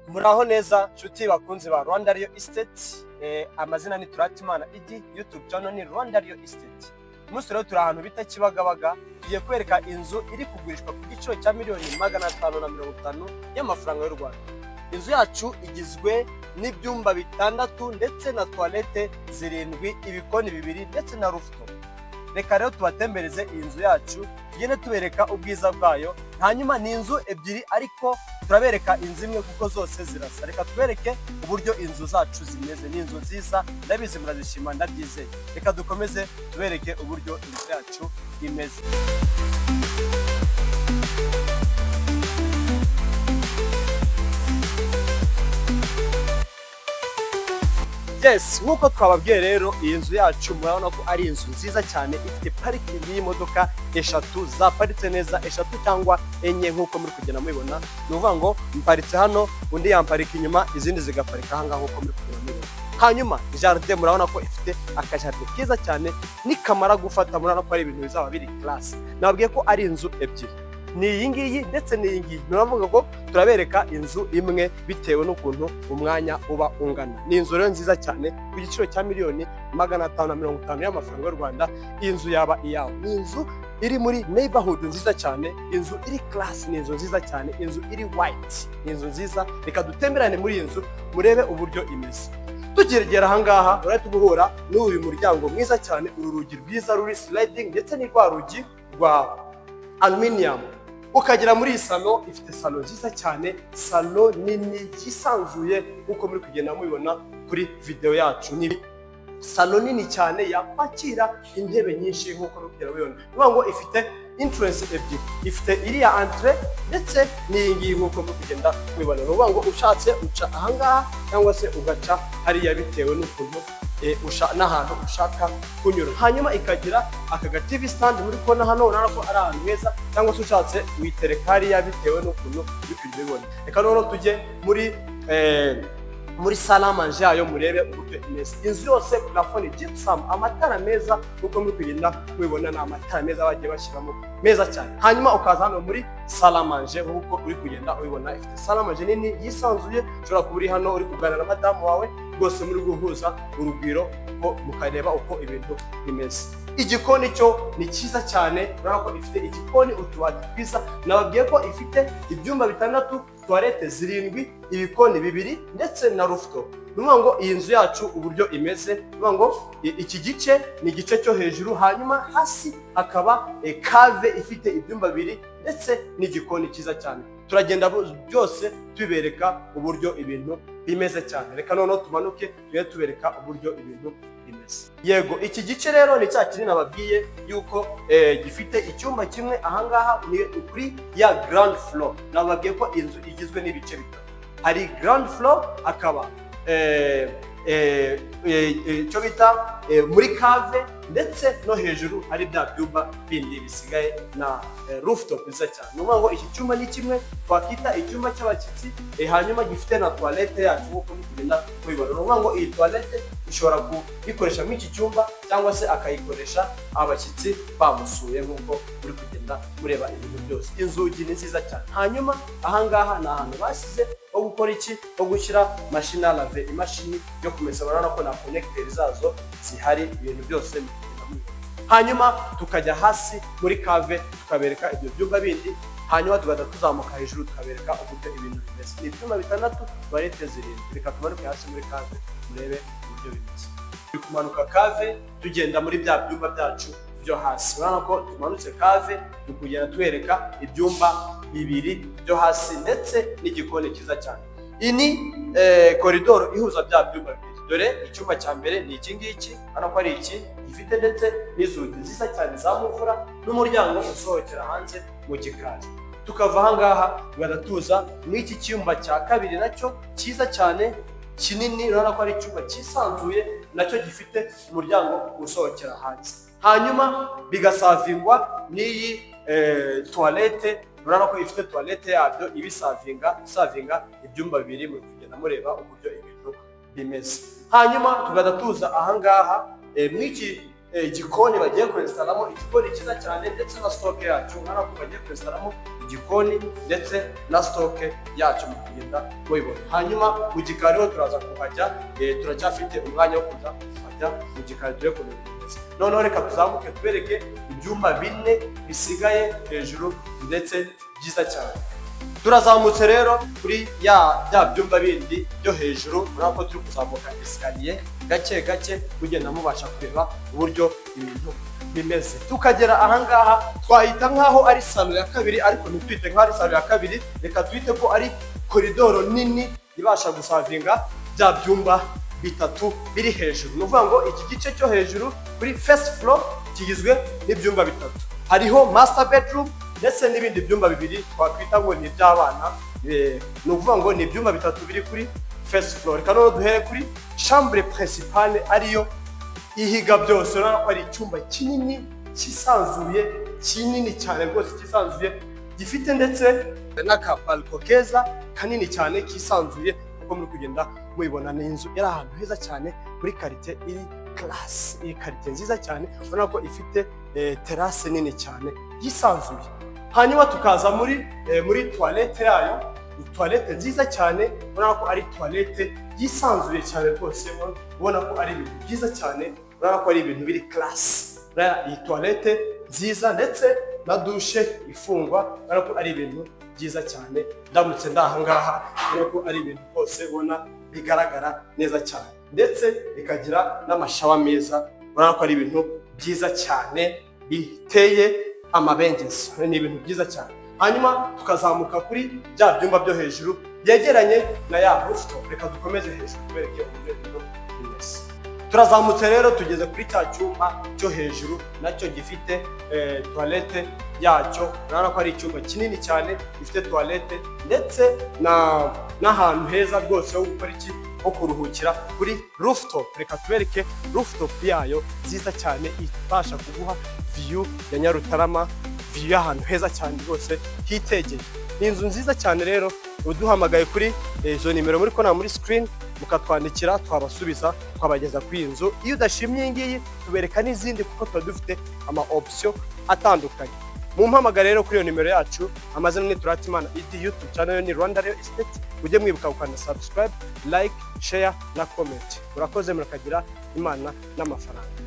Muraho neza nshuti bakunzi ba Rwanda Real Estate, amazina ni Turatimana Idi, YouTube channel ni Rwanda Real Estate. Umunsi rero turi ahantu bita Kibagabaga, tugiye kwereka inzu iri kugurishwa ku giciro cya $550,000 y'amafaranga y'u Rwanda. Inzu yacu igizwe n'ibyumba bitandatu ndetse na toilette 7, ibikoni 2 ndetse na rooftop. Reka rero tubatembereze iyi nzu yacu, tugende tubereka ubwiza bwayo. Hanyuma ni inzu ebyiri ariko turabereka inzu imwe kuko zose zirasa. Reka tubereke uburyo inzu zacu zimeze. Ni inzu nziza, ndabizi murazishima, ndabyizeye. Reka dukomeze tubereke uburyo inzu yacu imeze. Yes, nkuko twababwiye rero iyi nzu yacu murabona ko ari inzu nziza cyane, ifite parikingi y'imodoka 3 zaparitse neza, 3 cyangwa 4 nkuko muri kugenda mubibona. Nuvuga ngo mparitse hano, undi yamparika inyuma, izindi zigaparika hanga nkuko muri kugenda mubibona. Hanyuma jardin murabona ko ifite akajardin keza cyane, nikamara gufata murabona ko ari ibintu bizaba biri class. Nababwiye ko ari inzu ebyiri, ni iyi ngiyi ndetse n'iyi ngiyi. Nuravuga ko turabereka inzu imwe bitewe n'ukuntu umwanya uba ungana. Ni inzu rero nziza cyane ku giciro cya $550,000 y'amafaranga y'u Rwanda. Iyi nzu yaba iyawe. Ni inzu iri muri neighborhood nziza cyane, inzu iri class, ni inzu nziza cyane, inzu iri white, ni inzu nziza. Reka dutemberane muri iyi nzu murebe uburyo imeze. Tugeragera ahangaha urahita guhura n'uyu muryango mwiza cyane, uru rugi rwiza ruri sliding ndetse n'irwa rugi rwa aluminium. Ukagera muri iyi salo, ifite salo nziza cyane, salo nini yisanzuye nkuko muri kugenda mubibona kuri video yacu. Ni salo nini cyane yakwakira intebe nyinshi nkuko muri kugenda mubibona. Nuvuga ngo ifite entrance ebyiri, ifite iriya entrée ndetse n'iyi ngiyi nkuko muri kugenda mubibona. Nuvuga ngo ushatse uca ahangaha cyangwa se ugaca hariya bitewe n'ukuntu n'ahantu ushaka kunyura. Hanyuma ikagira aka TV stand muri kona hano, urabona ko ari ahantu heza, cyangwa se ushatse witereka hariya bitewe n'ukuntu uri kubibona. Reka noneho tujye muri salle à manger yayo murebe uburyo imeze. Inzu yose plafond gypsum, amatara meza kuko muri kugenda mubibona, ni amatara meza bagiye bashyiramo meza cyane. Hanyuma ukaza hano muri salle à manger nkuko uri kugenda ubibona, ifite salle à manger nini yisanzuye. Ushobora kuba uri hano uri kuganira na madamu wawe, rwose muri guhuza urugwiro ko mukareba uko ibintu bimeze. Igikoni cyo ni cyiza cyane, urabona ko ifite igikoni, utubati twiza. Nababwiye ko ifite ibyumba 6, toilette 7, ibikoni 2 ndetse na rooftop. Nuvuga ngo iyi nzu yacu uburyo imeze, nuvuga ngo iki gice ni igice cyo hejuru, hanyuma hasi hakaba cave ifite ibyumba 2 ndetse n'igikoni cyiza cyane. Turagenda byose tubereka uburyo ibintu bimeze cyane. Reka noneho tumanuke tujye tubereka uburyo ibintu bimeze. Yego, iki gice rero ni cya kinini nababwiye yuko gifite icyumba kimwe ahangaha ni kuri ya ground floor. Nababwiye ko inzu igizwe n'ibice bitatu. Hari ground floor, akaba cyo bita muri cave, ndetse no hejuru hari bya byumba bindi bisigaye na rooftop nziza cyane. Nuvuga ngo iki cyumba ni kimwe twakita icyumba cy'abashyitsi, hanyuma gifite na toilette yacu nkuko mugenda mubibona. Nuvuga ngo iyi toilette ushobora kuyikoresha muri iki cyumba cyangwa se akayikoresha abashyitsi bamusuye nkuko uri kugenda mureba ibintu byose. Inzugi ni nziza cyane. Hanyuma ahangaha ni ahantu basize ho gukora iki, ho gushyira machine à laver, imashini yo kumesa. Barabona ko na connecteur zazo zihari, ibintu byose. Hanyuma tukajya hasi muri cave tukabereka ibyo byumba bindi, hanyuma tugahita tuzamuka hejuru tukabereka uburyo ibintu bimeze. Ni ibyumba 6, toilette 7. Reka tumanuke hasi muri cave murebe uburyo bimeze. Turi kumanuka cave tugenda muri bya byumba byacu byo hasi. Urabona ko tumanutse cave, tukugenda tubereka ibyumba 2 byo hasi ndetse n'igikoni cyiza cyane. Iyi ni koridoro ihuza bya byumba 2. Dore icyumba cya mbere ni iki ngiki, hano ko ari iki gifite ndetse n'inzugi nziza cyane za muvura n'umuryango usohokera hanze mu gikari. Tukava ahangaha tugahita tuza muri iki cyumba cya kabiri, nacyo cyiza cyane kinini. Urabona ko ari icyumba cyisanzuye, nacyo gifite umuryango usohokera hanze. Hanyuma bigasavingwa n'iyi toilette. Urabona ko ifite toilette yabyo ibisavinga ibyumba 2 mu kugenda mureba uburyo ibintu bimeze. Hanyuma tugahita tuza ahangaha mw'iki igikoni bagiye kwestaramo, igikoni cyiza cyane ndetse na stock yacu. Urabona ko bagiye kwestaramo igikoni ndetse na stock yacu mu kugenda mubibona. Hanyuma mu gikari ho turaza kuhajya, turacyafite umwanya wo kuza kuhajya mu gikari turi kubikomeza. Noneho reka tuzamuke tubereke ibyumba 4 bisigaye hejuru ndetse byiza cyane. Turazamutse rero kuri bya byumba bindi byo hejuru. Urabona ko turi kuzamuka escalier gake gake kugenda mubasha kureba uburyo ibintu bimeze. Tukagera ahangaha twahita nkaho ari salo ya kabiri, ariko ntitwite nkaho ari salo ya kabiri, reka twite ko ari koridoro nini ibasha gusavinga bya byumba 3 biri hejuru. Ni ukuvuga ngo iki gice cyo hejuru kuri first floor kigizwe n'ibyumba 3. Hariho master bedroom ndetse n'ibindi byumba 2 twakwita ngo ni iby'abana. Ni ukuvuga ngo ni ibyumba 3 biri kuri first floor. Reka noneho duhere kuri chambre principale, ariyo ihiga byose. Urabona ko ari icyumba kinini kisanzuye, kinini cyane rwose kisanzuye, gifite ndetse n'akabalko keza kanini cyane kisanzuye. Uko muri kugenda mubibona, ni inzu iri ahantu heza cyane muri quartier iri class, iyi quartier nziza cyane. Urabona ko ifite terrasse nini cyane yisanzuye. Hanyuma tukaza muri toilette yayo, toilette nziza cyane. Urabona ko ari toilette yisanzuye cyane rwose, ubona ko ari ibintu byiza cyane. Urabona ko ari ibintu biri class, iyi toilette nziza ndetse na douche ifungwa. Urabona ko ari ibintu byiza cyane. Ndamutse ndahangaha urabona ko ari ibintu rwose ubona bigaragara neza cyane, ndetse bikagira n'amashawa meza. Urabona ko ari ibintu byiza cyane biteye amabengeza, ni ibintu byiza cyane. Hanyuma tukazamuka kuri bya byumba byo hejuru byegeranye na ya rooftop. Reka dukomeze hejuru tubereke uburyo bimeze. Turazamutse rero tugeze kuri cya cyumba cyo hejuru, nacyo gifite toilette yacyo. Urabona ko ari icyumba kinini cyane gifite toilette ndetse n'ahantu heza rwose ho gukora iki, ho kuruhukira kuri rooftop. Reka tubereke rooftop yayo nziza cyane ibasha kuguha view ya Nyarutarama, view y'ahantu heza cyane rwose hitegeye. Ni inzu nziza cyane rero. Uduhamagaye kuri izo nimero muri kona muri screen, mukatwandikira twabasubiza twabageza kuri iyi nzu. Iyo udashimye iyi ngiyi tubereka n'izindi, kuko tuba dufite ama option atandukanye. Mumpamagare rero kuri iyo nimero yacu. Amazina ni Turatimana Idi, YouTube channel ni Rwanda Real Estate. Ujye mwibuka gukanda subscribe, like, share na comment. Murakoze, murakagira Imana n'amafaranga.